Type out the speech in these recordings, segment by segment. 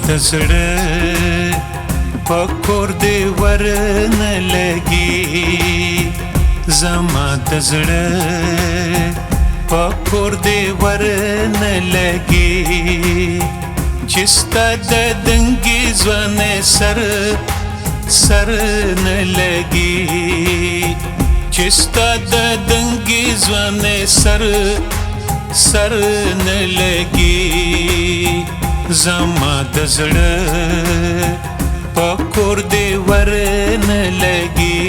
د زړه پکور دې ورنه لګي زما د زړه پکور دې ورنه لګي چې ستا د دنګې ځوانۍ سر نه لګي چې ستا د دنګې ځوانۍ سر نه لګي زما د زړه پکور دې ورنه لګي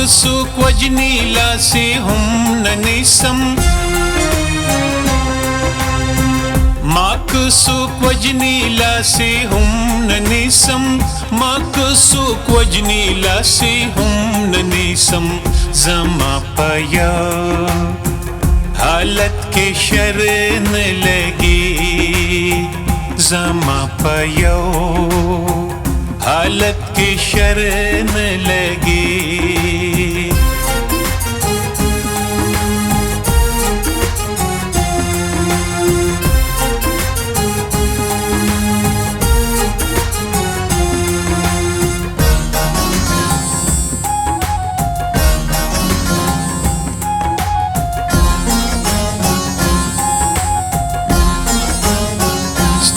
سوک وجنی لاسی هم ننیسم ماک سوک وجنی لاسی هم ننیسم ماک سوک وجنی لاسی هم ننیسم زما پایا حالت کے شرن لگی زما پایا حالت کی شرن لگی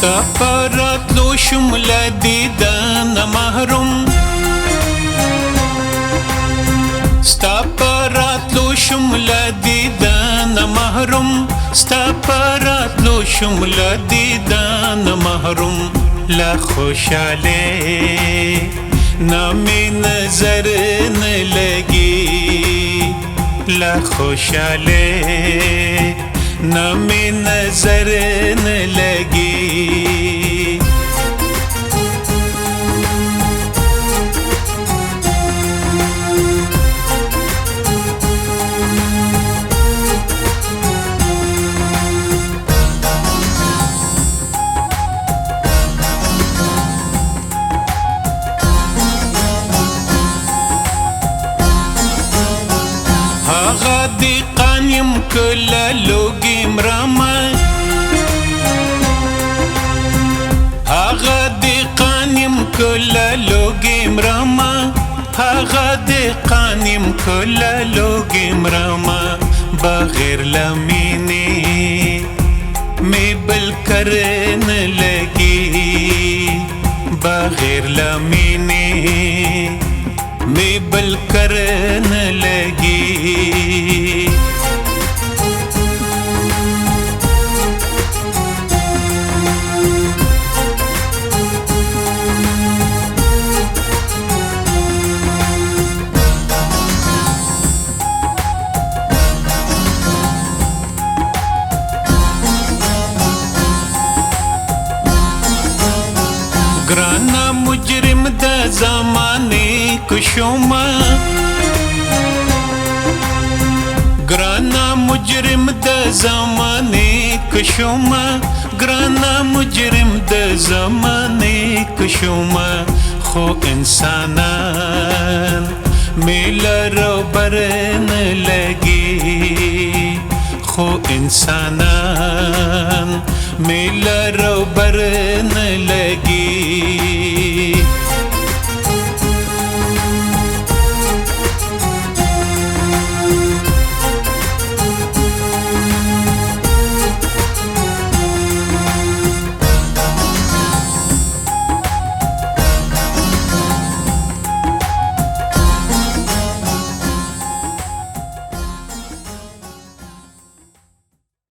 ستا پراتلو شم لدیدان محروم ستا پراتلو شم لدیدان محروم ستا پراتلو شم لدیدان محروم لا خوشاله نامی نظر نه لگی لا خوشاله نامی نظر نه لگی هغه دی قانیم کله لوګي مرما هغه دی قانیم کله لوګي مرما هغه دی قانیم کله لوګي مرما بغیر لمینه می بل کرن لګي بغیر لمینه می بل کرن لګي گرانا مجرم د زمانه کشوما گرانا مجرم د زمانه کشوما گرانا مجرم د زمانه کشوما خو انسانان میلرو برن لگی خو انسانان میلرو برن